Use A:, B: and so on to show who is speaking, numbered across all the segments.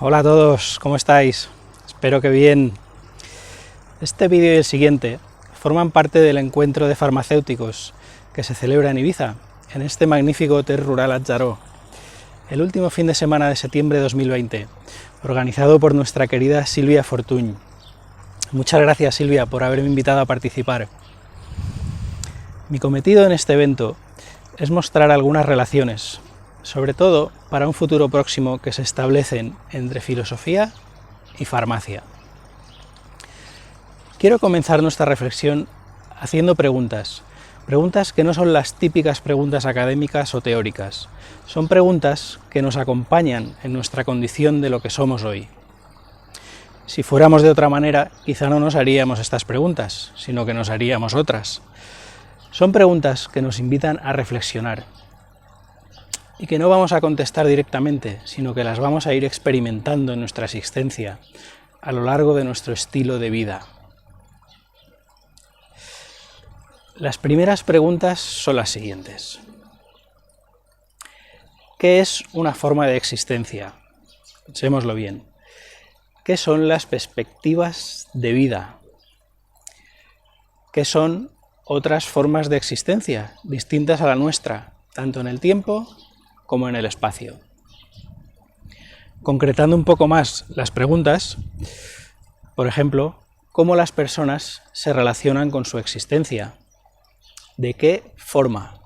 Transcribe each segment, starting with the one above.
A: Hola a todos, ¿cómo estáis? Espero que bien. Este vídeo y el siguiente forman parte del encuentro de farmacéuticos que se celebra en Ibiza, en este magnífico hotel rural Atzaró, el último fin de semana de septiembre de 2020, organizado por nuestra querida Silvia Fortuny. Muchas gracias, Silvia, por haberme invitado a participar. Mi cometido en este evento es mostrar algunas relaciones, sobre todo para un futuro próximo, que se establecen entre filosofía y farmacia. Quiero comenzar nuestra reflexión haciendo preguntas que no son las típicas preguntas académicas o teóricas, son preguntas que nos acompañan en nuestra condición de lo que somos hoy. Si fuéramos de otra manera, quizá no nos haríamos estas preguntas, sino que nos haríamos otras. Son preguntas que nos invitan a reflexionar y que no vamos a contestar directamente, sino que las vamos a ir experimentando en nuestra existencia a lo largo de nuestro estilo de vida. Las primeras preguntas son las siguientes. ¿Qué es una forma de existencia? Pensémoslo bien. ¿Qué son las perspectivas de vida? ¿Qué son otras formas de existencia distintas a la nuestra, tanto en el tiempo como en el espacio? Concretando un poco más las preguntas, por ejemplo, ¿cómo las personas se relacionan con su existencia? ¿De qué forma?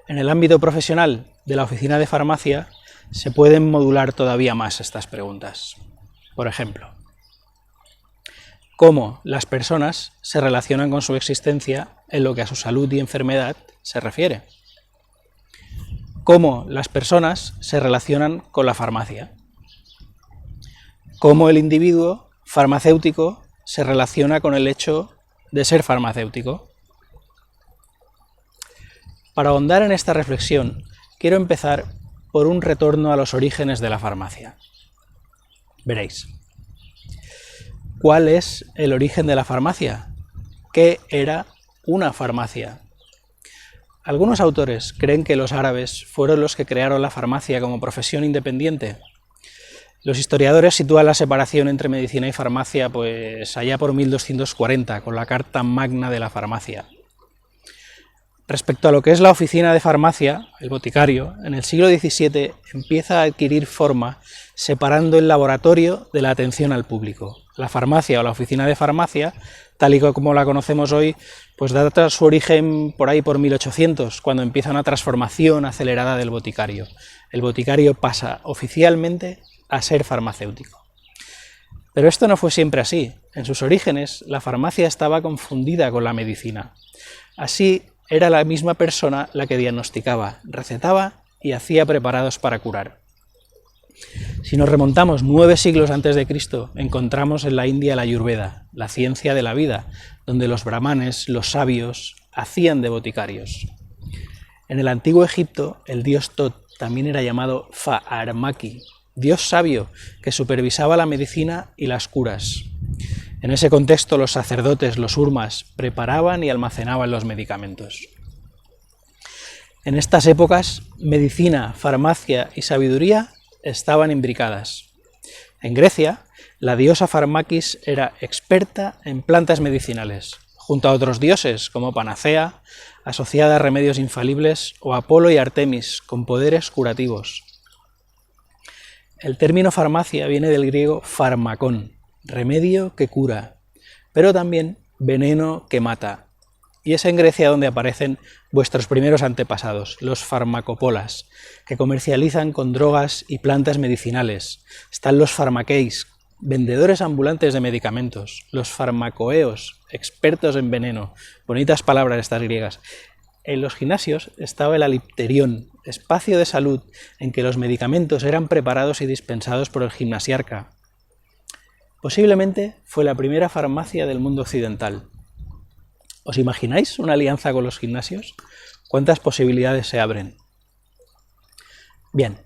A: En el ámbito profesional de la oficina de farmacia se pueden modular todavía más estas preguntas. Por ejemplo, ¿cómo las personas se relacionan con su existencia en lo que a su salud y enfermedad se refiere? ¿Cómo las personas se relacionan con la farmacia? ¿Cómo el individuo farmacéutico se relaciona con el hecho de ser farmacéutico? Para ahondar en esta reflexión, quiero empezar por un retorno a los orígenes de la farmacia. Veréis. ¿Cuál es el origen de la farmacia? ¿Qué era una farmacia? Algunos autores creen que los árabes fueron los que crearon la farmacia como profesión independiente. Los historiadores sitúan la separación entre medicina y farmacia pues allá por 1240, con la Carta Magna de la Farmacia. Respecto a lo que es la oficina de farmacia, el boticario, en el siglo XVII empieza a adquirir forma separando el laboratorio de la atención al público. La farmacia o la oficina de farmacia, tal y como la conocemos hoy, pues data su origen por ahí por 1800, cuando empieza una transformación acelerada del boticario. El boticario pasa oficialmente a ser farmacéutico. Pero esto no fue siempre así. En sus orígenes, la farmacia estaba confundida con la medicina. Así, era la misma persona la que diagnosticaba, recetaba y hacía preparados para curar. Si nos remontamos 9 siglos antes de Cristo, encontramos en la India la Ayurveda, la ciencia de la vida, donde los brahmanes, los sabios, hacían de boticarios. En el antiguo Egipto, el dios Tot también era llamado Fa'armaki, dios sabio que supervisaba la medicina y las curas. En ese contexto, los sacerdotes, los urmas, preparaban y almacenaban los medicamentos. En estas épocas, medicina, farmacia y sabiduría estaban imbricadas. En Grecia, la diosa Farmakis era experta en plantas medicinales, junto a otros dioses como Panacea, asociada a remedios infalibles, o Apolo y Artemis, con poderes curativos. El término farmacia viene del griego farmakón, remedio que cura, pero también veneno que mata. Y es en Grecia donde aparecen vuestros primeros antepasados, los farmacopolas, que comercializan con drogas y plantas medicinales. Están los farmakeis, vendedores ambulantes de medicamentos, los farmacoeos, expertos en veneno. Bonitas palabras estas griegas. En los gimnasios estaba el alipterión, espacio de salud en que los medicamentos eran preparados y dispensados por el gimnasiarca. Posiblemente fue la primera farmacia del mundo occidental. ¿Os imagináis una alianza con los gimnasios? ¿Cuántas posibilidades se abren? Bien,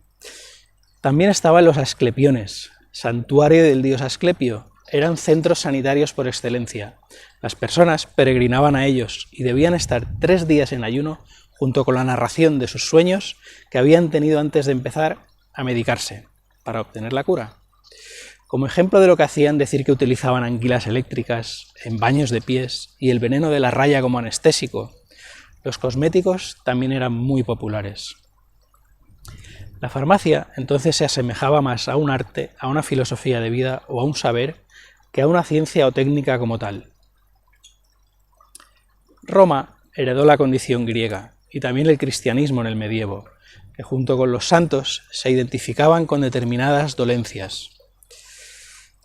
A: también estaban los asclepiones, santuario del dios Asclepio. Eran centros sanitarios por excelencia. Las personas peregrinaban a ellos y debían estar 3 días en ayuno, junto con la narración de sus sueños que habían tenido antes de empezar a medicarse para obtener la cura. Como ejemplo de lo que hacían, decir que utilizaban anguilas eléctricas en baños de pies y el veneno de la raya como anestésico. Los cosméticos también eran muy populares. La farmacia entonces se asemejaba más a un arte, a una filosofía de vida o a un saber que a una ciencia o técnica como tal. Roma heredó la condición griega y también el cristianismo en el medievo, que junto con los santos se identificaban con determinadas dolencias.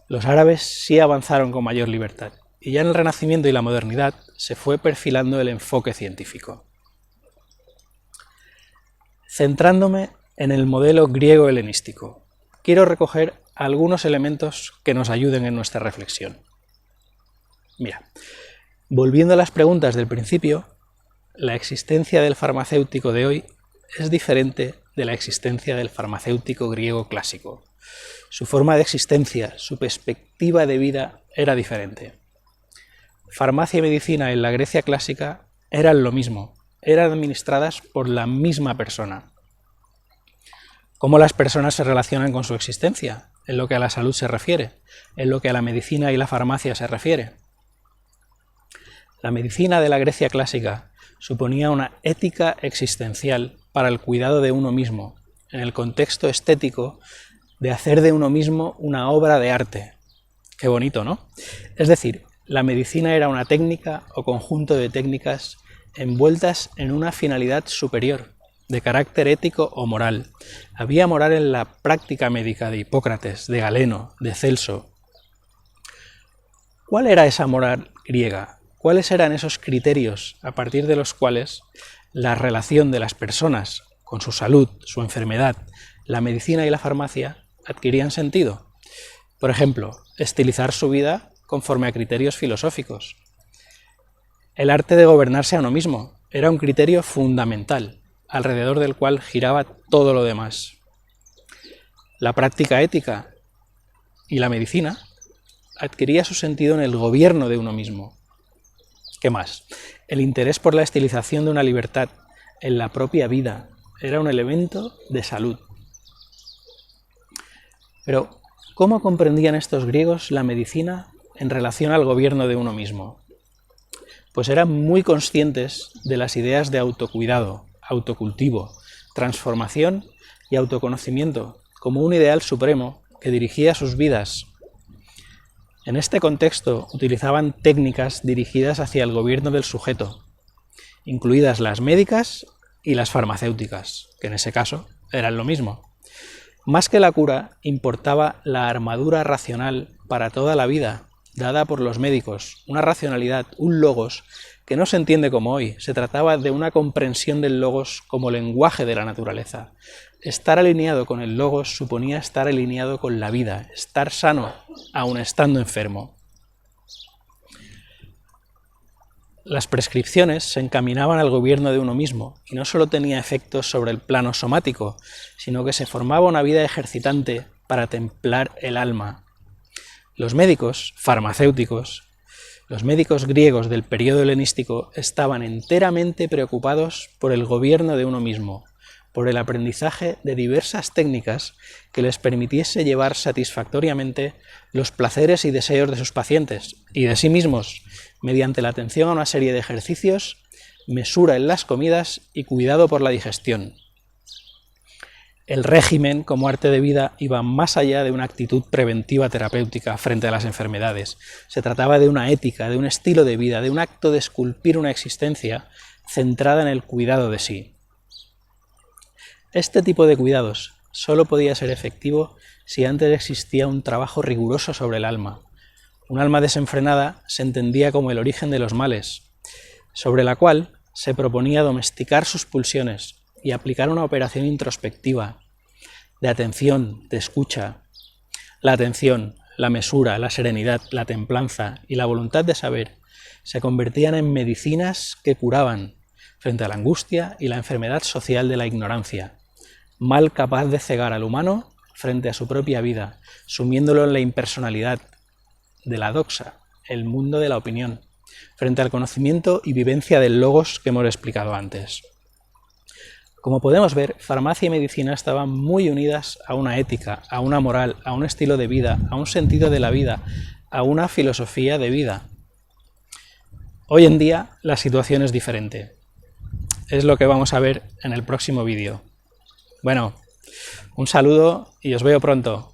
A: Los árabes sí avanzaron con mayor libertad, y ya en el Renacimiento y la modernidad se fue perfilando el enfoque científico. Centrándome en el modelo griego-helenístico, quiero recoger algunos elementos que nos ayuden en nuestra reflexión. Mira, volviendo a las preguntas del principio, la existencia del farmacéutico de hoy es diferente de la existencia del farmacéutico griego clásico. Su forma de existencia, su perspectiva de vida era diferente. Farmacia y medicina en la Grecia clásica eran lo mismo, eran administradas por la misma persona. ¿Cómo las personas se relacionan con su existencia? En lo que a la salud se refiere, en lo que a la medicina y la farmacia se refiere. La medicina de la Grecia clásica suponía una ética existencial para el cuidado de uno mismo, en el contexto estético de hacer de uno mismo una obra de arte. Qué bonito, ¿no? Es decir, la medicina era una técnica o conjunto de técnicas envueltas en una finalidad superior, de carácter ético o moral. Había moral en la práctica médica de Hipócrates, de Galeno, de Celso. ¿Cuál era esa moral griega? ¿Cuáles eran esos criterios a partir de los cuales la relación de las personas con su salud, su enfermedad, la medicina y la farmacia adquirían sentido? Por ejemplo, estilizar su vida conforme a criterios filosóficos. El arte de gobernarse a uno mismo era un criterio fundamental, alrededor del cual giraba todo lo demás. La práctica ética y la medicina adquiría su sentido en el gobierno de uno mismo. ¿Qué más? El interés por la estilización de una libertad en la propia vida era un elemento de salud. Pero, ¿cómo comprendían estos griegos la medicina en relación al gobierno de uno mismo? Pues eran muy conscientes de las ideas de autocuidado, autocultivo, transformación y autoconocimiento como un ideal supremo que dirigía sus vidas. En este contexto utilizaban técnicas dirigidas hacia el gobierno del sujeto, incluidas las médicas y las farmacéuticas, que en ese caso eran lo mismo. Más que la cura, importaba la armadura racional para toda la vida, dada por los médicos, una racionalidad, un logos, que no se entiende como hoy. Se trataba de una comprensión del logos como lenguaje de la naturaleza. Estar alineado con el logos suponía estar alineado con la vida, estar sano, aun estando enfermo. Las prescripciones se encaminaban al gobierno de uno mismo, y no solo tenía efectos sobre el plano somático, sino que se formaba una vida ejercitante para templar el alma. Los médicos, farmacéuticos, los médicos griegos del periodo helenístico estaban enteramente preocupados por el gobierno de uno mismo, por el aprendizaje de diversas técnicas que les permitiese llevar satisfactoriamente los placeres y deseos de sus pacientes y de sí mismos, mediante la atención a una serie de ejercicios, mesura en las comidas y cuidado por la digestión. El régimen, como arte de vida, iba más allá de una actitud preventiva terapéutica frente a las enfermedades. Se trataba de una ética, de un estilo de vida, de un acto de esculpir una existencia centrada en el cuidado de sí. Este tipo de cuidados solo podía ser efectivo si antes existía un trabajo riguroso sobre el alma. Un alma desenfrenada se entendía como el origen de los males, sobre la cual se proponía domesticar sus pulsiones y aplicar una operación introspectiva, de atención, de escucha. La atención, la mesura, la serenidad, la templanza y la voluntad de saber se convertían en medicinas que curaban frente a la angustia y la enfermedad social de la ignorancia, mal capaz de cegar al humano frente a su propia vida, sumiéndolo en la impersonalidad de la doxa, el mundo de la opinión, frente al conocimiento y vivencia del logos que hemos explicado antes. Como podemos ver, farmacia y medicina estaban muy unidas a una ética, a una moral, a un estilo de vida, a un sentido de la vida, a una filosofía de vida. Hoy en día la situación es diferente. Es lo que vamos a ver en el próximo vídeo. Bueno, un saludo y os veo pronto.